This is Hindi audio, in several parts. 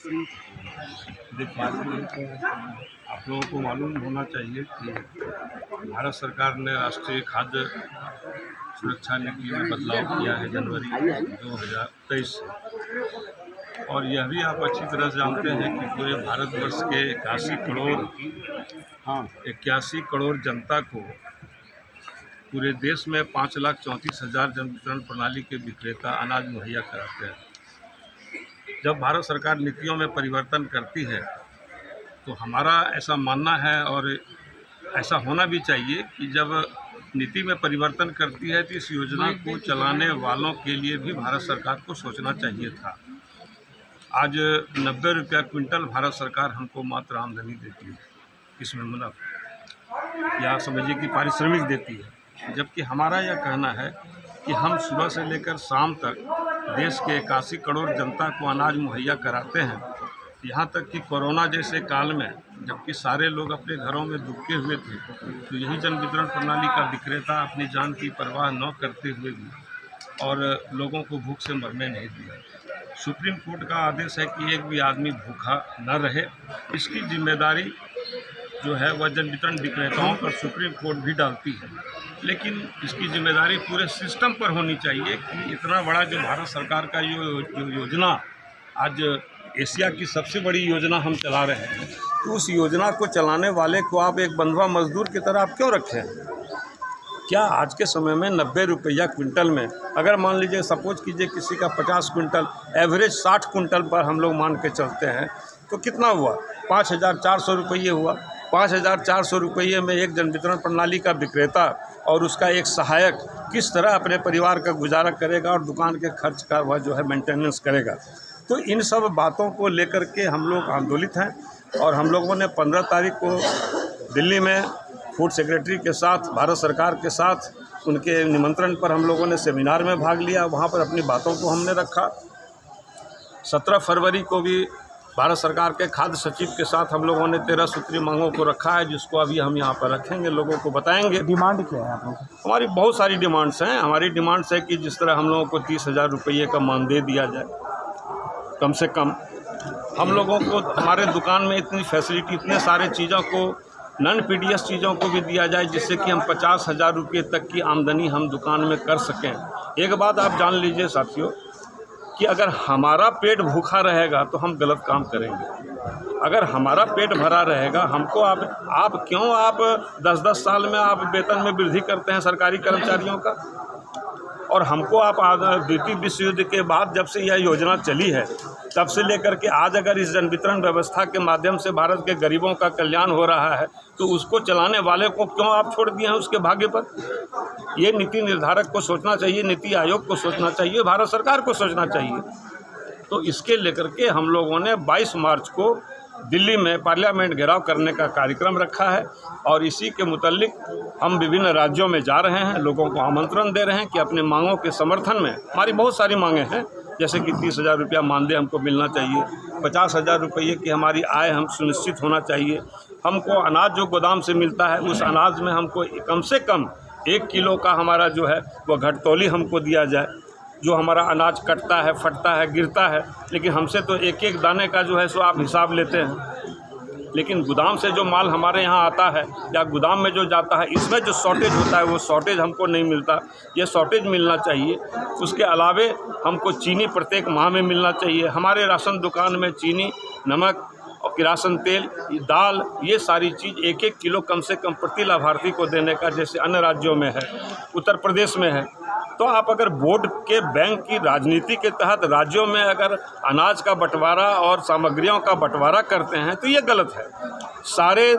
देखिए, आप लोगों को मालूम होना चाहिए कि भारत सरकार ने राष्ट्रीय खाद्य सुरक्षा नीति में बदलाव किया है जनवरी 2023 से। और यह भी आप अच्छी तरह से जानते हैं कि पूरे भारतवर्ष के 81 करोड़ जनता को पूरे देश में 5,34,000 जन वितरण प्रणाली के विक्रेता अनाज मुहैया कराते हैं। जब भारत सरकार नीतियों में परिवर्तन करती है तो हमारा ऐसा मानना है और ऐसा होना भी चाहिए कि जब नीति में परिवर्तन करती है तो इस योजना को चलाने वालों के लिए भी भारत सरकार को सोचना चाहिए था। आज 90 रुपया क्विंटल भारत सरकार हमको मात्र आमदनी देती है, इसमें मुनाफा या समझिए कि पारिश्रमिक देती है, जबकि हमारा यह कहना है कि हम सुबह से लेकर शाम तक देश के 81 करोड़ जनता को अनाज मुहैया कराते हैं। यहाँ तक कि कोरोना जैसे काल में जबकि सारे लोग अपने घरों में दुबके हुए थे तो यही जन वितरण प्रणाली का विक्रेता अपनी जान की परवाह न करते हुए भी और लोगों को भूख से मरने नहीं दिया। सुप्रीम कोर्ट का आदेश है कि एक भी आदमी भूखा न रहे, इसकी जिम्मेदारी जो है वह जन वितरण विक्रेताओं पर सुप्रीम कोर्ट भी डालती है, लेकिन इसकी जिम्मेदारी पूरे सिस्टम पर होनी चाहिए कि इतना बड़ा जो भारत सरकार का योजना आज एशिया की सबसे बड़ी योजना हम चला रहे हैं, तो उस योजना को चलाने वाले को आप एक बंधुआ मजदूर की तरह आप क्यों रखें? क्या आज के समय में 90 रुपया क्विंटल में अगर मान लीजिए सपोज कीजिए किसी का 50 क्विंटल एवरेज 60 क्विंटल पर हम लोग मान के चलते हैं तो कितना हुआ? 5,400 रुपये हुआ। 5,400 रुपये में एक जन वितरण प्रणाली का विक्रेता और उसका एक सहायक किस तरह अपने परिवार का गुजारा करेगा और दुकान के खर्च का वह जो है मेंटेनेंस करेगा? तो इन सब बातों को लेकर के हम लोग आंदोलित हैं और हम लोगों ने 15 तारीख को दिल्ली में फूड सेक्रेटरी के साथ भारत सरकार के साथ उनके निमंत्रण पर हम लोगों ने सेमिनार में भाग लिया। वहाँ पर अपनी बातों को हमने रखा। 17 फरवरी को भी भारत सरकार के खाद्य सचिव के साथ हम लोगों ने 13 सूत्री मांगों को रखा है, जिसको अभी हम यहाँ पर रखेंगे, लोगों को बताएंगे। डिमांड क्या है आप लोगों की? हमारी बहुत सारी डिमांड्स हैं। हमारी डिमांड्स है कि जिस तरह हम लोगों को 30,000 रुपये का मानदेय दिया जाए, कम से कम हम लोगों को हमारे दुकान में इतनी फैसिलिटी, इतने सारे चीज़ों को नॉन पीडीएस चीज़ों को भी दिया जाए, जिससे कि हम 50,000 रुपये तक की आमदनी हम दुकान में कर सकें। एक बात आप जान लीजिए साथियों कि अगर हमारा पेट भूखा रहेगा तो हम गलत काम करेंगे। अगर हमारा पेट भरा रहेगा, हमको आप क्यों 10-10 साल में आप वेतन में वृद्धि करते हैं सरकारी कर्मचारियों का, और हमको आप द्वितीय विश्व युद्ध के बाद जब से यह योजना चली है तब से लेकर के आज अगर इस जन वितरण व्यवस्था के माध्यम से भारत के गरीबों का कल्याण हो रहा है तो उसको चलाने वाले को क्यों आप छोड़ दिए हैं उसके भाग्य पर? ये नीति निर्धारक को सोचना चाहिए, नीति आयोग को सोचना चाहिए, भारत सरकार को सोचना चाहिए। तो इसके लेकर के हम लोगों ने 22 मार्च को दिल्ली में पार्लियामेंट घेराव करने का कार्यक्रम रखा है और इसी के मुतालिक हम विभिन्न राज्यों में जा रहे हैं, लोगों को आमंत्रण दे रहे हैं कि अपने मांगों के समर्थन में, हमारी बहुत सारी मांगें हैं, जैसे कि 30,000 रुपया मानदेय हमको मिलना चाहिए, 50,000 रुपये की हमारी आय हम सुनिश्चित होना चाहिए, हमको अनाज जो गोदाम से मिलता है उस अनाज में हमको कम से कम 1 किलो का हमारा जो है वह घटतौली हमको दिया जाए। जो हमारा अनाज कटता है, फटता है, गिरता है, लेकिन हमसे तो एक एक दाने का जो है सो आप हिसाब लेते हैं, लेकिन गोदाम से जो माल हमारे यहाँ आता है या गोदाम में जो जाता है, इसमें जो शॉर्टेज होता है वो शॉर्टेज हमको नहीं मिलता, ये शॉर्टेज मिलना चाहिए। उसके अलावे हमको चीनी प्रत्येक माह में मिलना चाहिए। हमारे राशन दुकान में चीनी, नमक और किरासन तेल, दाल, ये सारी चीज़ 1-1 किलो कम से कम प्रति लाभार्थी को देने का जैसे अन्य राज्यों में है, उत्तर प्रदेश में है। तो आप अगर बोर्ड के बैंक की राजनीति के तहत राज्यों में अगर अनाज का बंटवारा और सामग्रियों का बंटवारा करते हैं तो ये गलत है। सारे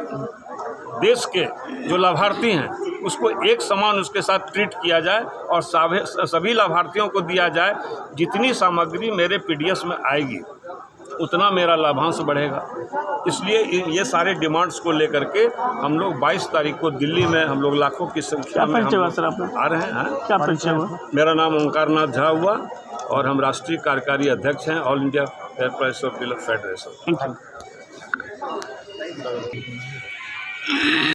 देश के जो लाभार्थी हैं उसको एक समान उसके साथ ट्रीट किया जाए और सभी लाभार्थियों को दिया जाए। जितनी सामग्री मेरे पीडीएस में आएगी उतना मेरा लाभांश बढ़ेगा। इसलिए ये सारे डिमांड्स को लेकर के हम लोग 22 तारीख को दिल्ली में हम लोग लाखों की संख्या में आ रहे हैं। क्या परिचय हुआ? मेरा नाम ओंकार नाथ झा हुआ और हम राष्ट्रीय कार्यकारी अध्यक्ष हैं all India fair price of milk federation. Thank you.